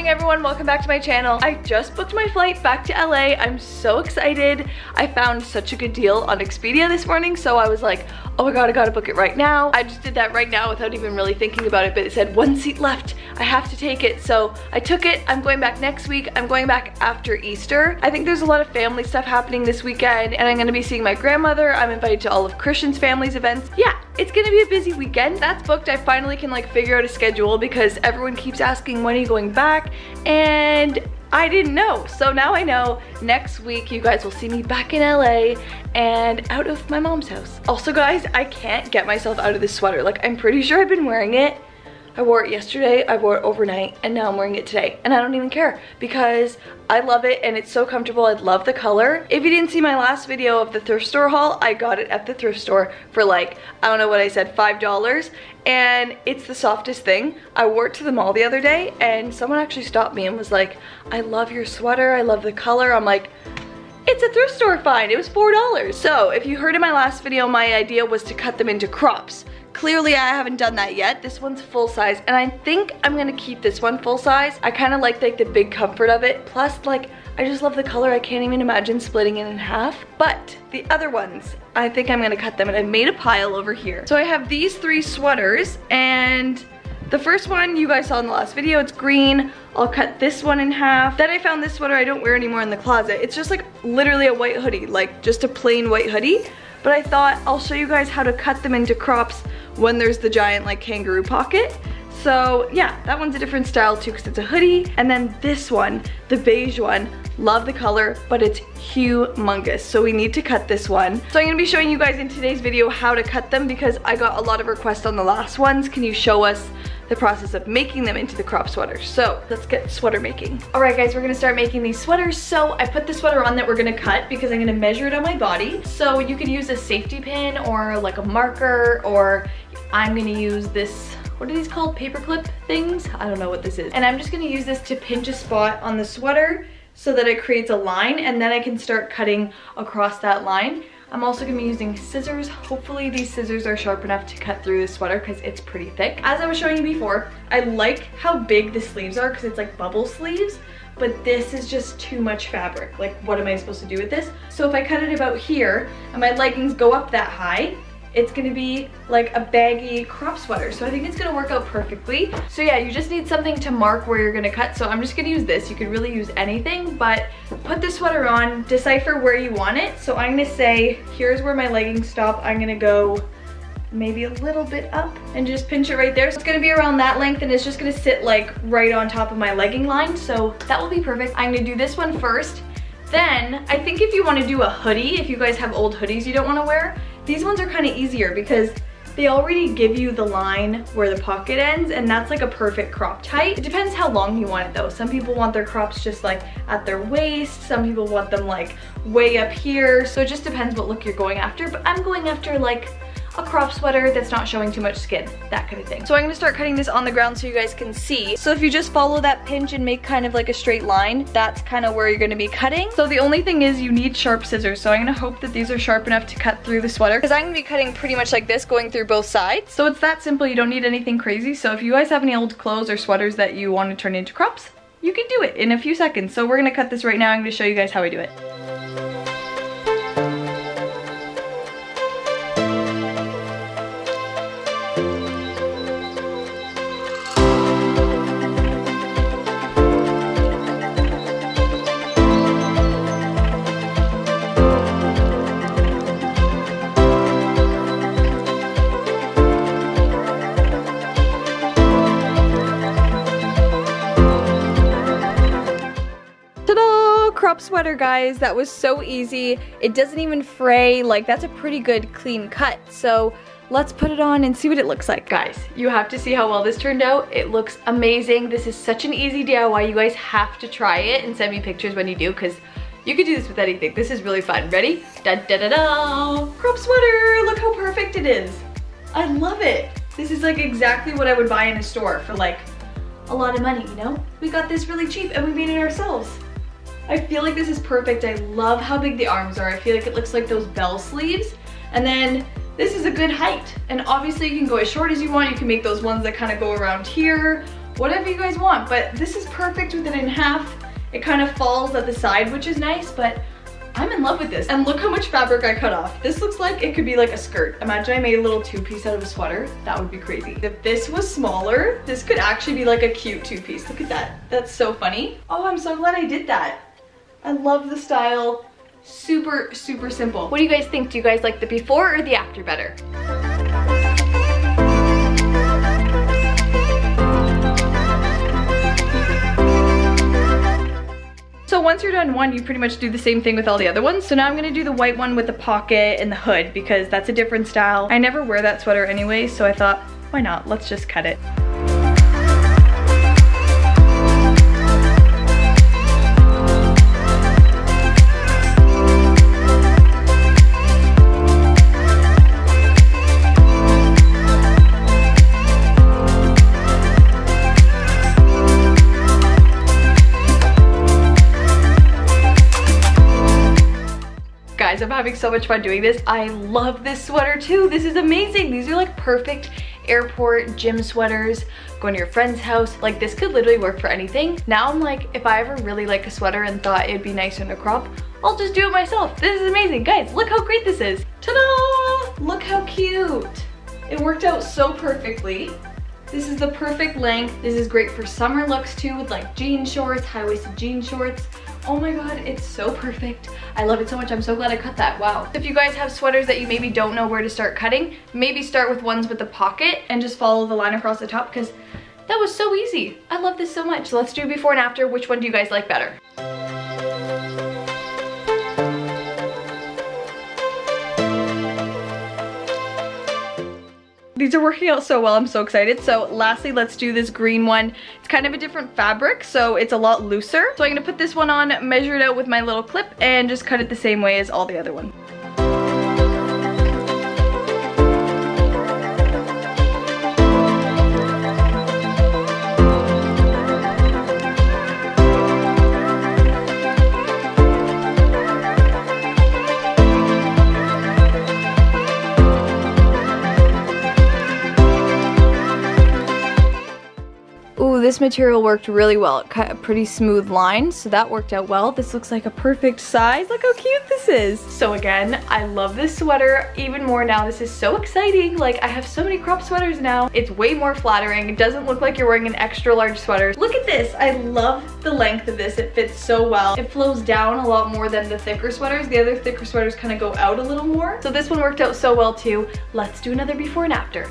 Everyone, welcome back to my channel. I just booked my flight back to LA. I'm so excited. I found such a good deal on Expedia this morning, so I was like, oh my god, I gotta book it right now. I just did that right now without even really thinking about it, but it said 1 seat left. I have to take it, so I took it. I'm going back next week. I'm going back after Easter. I think there's a lot of family stuff happening this weekend, and I'm gonna be seeing my grandmother. I'm invited to all of Christian's family's events. Yeah, it's gonna be a busy weekend. That's booked. I finally can like figure out a schedule because everyone keeps asking when are you going back, and I didn't know. So now I know. Next week you guys will see me back in LA and out of my mom's house. Also guys, I can't get myself out of this sweater. Like, I'm pretty sure I've been wearing it. I wore it yesterday, I wore it overnight, and now I'm wearing it today. And I don't even care because I love it and it's so comfortable. I love the color. If you didn't see my last video of the thrift store haul, I got it at the thrift store for like, I don't know what I said, $5. And it's the softest thing. I wore it to the mall the other day and someone actually stopped me and was like, I love your sweater, I love the color. I'm like, it's a thrift store find, it was $4. So if you heard in my last video, my idea was to cut them into crops. Clearly I haven't done that yet. This one's full size and I think I'm gonna keep this one full size. I kind of like the big comfort of it. Plus like, I just love the color. I can't even imagine splitting it in half. But the other ones, I think I'm gonna cut them, and I've made a pile over here. So I have these 3 sweaters, and the first one you guys saw in the last video, it's green. I'll cut this one in half. Then I found this sweater I don't wear anymore in the closet. It's just like literally a white hoodie, like just a plain white hoodie. But I thought I'll show you guys how to cut them into crops when there's the giant like kangaroo pocket. So yeah, that one's a different style too because it's a hoodie. And then this one, the beige one, love the color, but it's humongous. So we need to cut this one. So I'm gonna be showing you guys in today's video how to cut them because I got a lot of requests on the last ones. Can you show us the process of making them into the crop sweaters? So let's get sweater making. All right guys, we're gonna start making these sweaters. So I put the sweater on that we're gonna cut because I'm gonna measure it on my body. So you could use a safety pin or like a marker, or I'm gonna use this, what are these called? Paperclip things? I don't know what this is. And I'm just gonna use this to pinch a spot on the sweater so that it creates a line, and then I can start cutting across that line. I'm also gonna be using scissors. Hopefully these scissors are sharp enough to cut through the sweater because it's pretty thick. As I was showing you before, I like how big the sleeves are because it's like bubble sleeves, but this is just too much fabric. Like, what am I supposed to do with this? So if I cut it about here and my leggings go up that high, it's gonna be like a baggy crop sweater. So I think it's gonna work out perfectly. So yeah, you just need something to mark where you're gonna cut. So I'm just gonna use this. You could really use anything, but put the sweater on, decipher where you want it. So I'm gonna say, here's where my leggings stop. I'm gonna go maybe a little bit up and just pinch it right there. So it's gonna be around that length and it's just gonna sit like right on top of my legging line. So that will be perfect. I'm gonna do this one first. Then I think if you wanna do a hoodie, if you guys have old hoodies you don't wanna wear, these ones are kind of easier because they already give you the line where the pocket ends, and that's like a perfect crop height. It depends how long you want it though. Some people want their crops just like at their waist. Some people want them like way up here. So it just depends what look you're going after, but I'm going after like a crop sweater that's not showing too much skin, that kind of thing. So I'm gonna start cutting this on the ground so you guys can see. So if you just follow that pinch and make kind of like a straight line, that's kind of where you're gonna be cutting. So the only thing is you need sharp scissors. So I'm gonna hope that these are sharp enough to cut through the sweater because I'm gonna be cutting pretty much like this, going through both sides. So it's that simple, you don't need anything crazy. So if you guys have any old clothes or sweaters that you want to turn into crops, you can do it in a few seconds. So we're gonna cut this right now. I'm gonna show you guys how I do it. Crop sweater, guys. That was so easy. It doesn't even fray. Like, that's a pretty good clean cut. So let's put it on and see what it looks like. Guys, you have to see how well this turned out. It looks amazing. This is such an easy DIY. You guys have to try it and send me pictures when you do, because you could do this with anything. This is really fun. Ready? Da da da da! Crop sweater! Look how perfect it is. I love it. This is like exactly what I would buy in a store for like a lot of money, you know? We got this really cheap and we made it ourselves. I feel like this is perfect. I love how big the arms are. I feel like it looks like those bell sleeves. And then this is a good height. And obviously you can go as short as you want. You can make those ones that kind of go around here, whatever you guys want. But this is perfect with it in half. It kind of falls at the side, which is nice, but I'm in love with this. And look how much fabric I cut off. This looks like it could be like a skirt. Imagine I made a little two-piece out of a sweater. That would be crazy. If this was smaller, this could actually be like a cute two-piece. Look at that. That's so funny. Oh, I'm so glad I did that. I love the style. Super, super simple. What do you guys think? Do you guys like the before or the after better? So once you're done one, you pretty much do the same thing with all the other ones. So now I'm gonna do the white one with the pocket and the hood because that's a different style. I never wear that sweater anyway, so I thought, why not? Let's just cut it. Guys, I'm having so much fun doing this. I love this sweater too. This is amazing. These are like perfect airport gym sweaters, going to your friend's house. Like this could literally work for anything. Now I'm like, if I ever really like a sweater and thought it'd be nice in a crop, I'll just do it myself. This is amazing. Guys, look how great this is. Ta-da! Look how cute. It worked out so perfectly. This is the perfect length. This is great for summer looks too, with like jean shorts, high-waisted jean shorts. Oh my god, it's so perfect. I love it so much. I'm so glad I cut that. Wow. If you guys have sweaters that you maybe don't know where to start cutting, maybe start with ones with the pocket and just follow the line across the top because that was so easy. I love this so much. So let's do before and after. Which one do you guys like better? These are working out so well. I'm so excited. So lastly, let's do this green one. It's kind of a different fabric, so it's a lot looser. So I'm gonna put this one on, measure it out with my little clip, and just cut it the same way as all the other ones. This material worked really well. It cut a pretty smooth line, so that worked out well. This looks like a perfect size. Look how cute this is. So again, I love this sweater even more now. This is so exciting. Like, I have so many crop sweaters now. It's way more flattering. It doesn't look like you're wearing an extra large sweater. Look at this. I love the length of this. It fits so well. It flows down a lot more than the thicker sweaters. The other thicker sweaters kind of go out a little more. So this one worked out so well too. Let's do another before and after.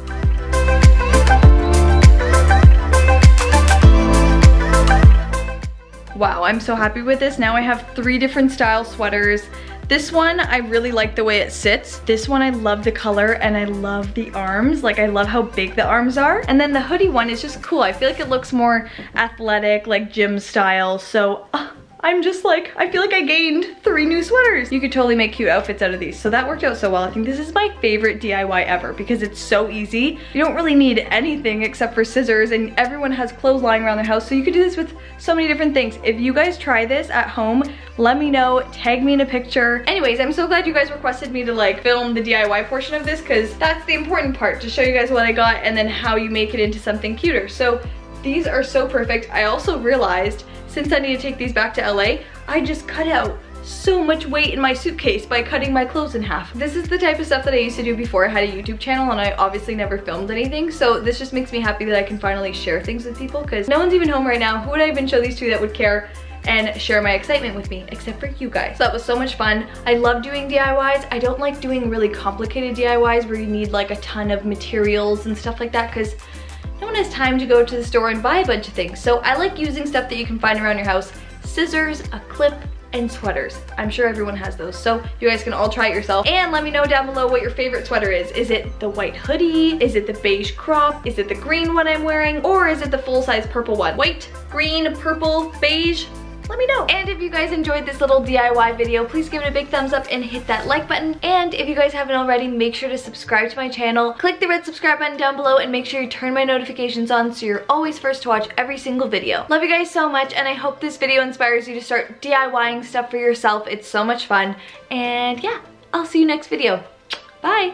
Wow, I'm so happy with this. Now I have 3 different style sweaters. This one, I really like the way it sits. This one, I love the color and I love the arms. Like, I love how big the arms are. And then the hoodie one is just cool. I feel like it looks more athletic, like gym style. So, I'm just like, I feel like I gained 3 new sweaters. You could totally make cute outfits out of these. So that worked out so well. I think this is my favorite DIY ever because it's so easy. You don't really need anything except for scissors, and everyone has clothes lying around their house. So you could do this with so many different things. If you guys try this at home, let me know, tag me in a picture. Anyways, I'm so glad you guys requested me to like film the DIY portion of this because that's the important part, to show you guys what I got and then how you make it into something cuter. So these are so perfect. I also realized, since I need to take these back to LA, I just cut out so much weight in my suitcase by cutting my clothes in half. This is the type of stuff that I used to do before I had a YouTube channel, and I obviously never filmed anything, so this just makes me happy that I can finally share things with people because no one's even home right now. Who would I even show these to that would care and share my excitement with me, except for you guys? So that was so much fun. I love doing DIYs. I don't like doing really complicated DIYs where you need like a ton of materials and stuff like that because no one has time to go to the store and buy a bunch of things. So I like using stuff that you can find around your house, scissors, a clip, and and sweaters. I'm sure everyone has those, so you guys can all try it yourself. And let me know down below what your favorite sweater is. Is it the white hoodie? Is it the beige crop? Is it the green one I'm wearing? Or is it the full-size purple one? White, green, purple, beige? Let me know. And if you guys enjoyed this little DIY video, please give it a big thumbs up and hit that like button. And if you guys haven't already, make sure to subscribe to my channel. Click the red subscribe button down below and make sure you turn my notifications on so you're always first to watch every single video. Love you guys so much, and I hope this video inspires you to start DIYing stuff for yourself. It's so much fun. And yeah, I'll see you next video. Bye.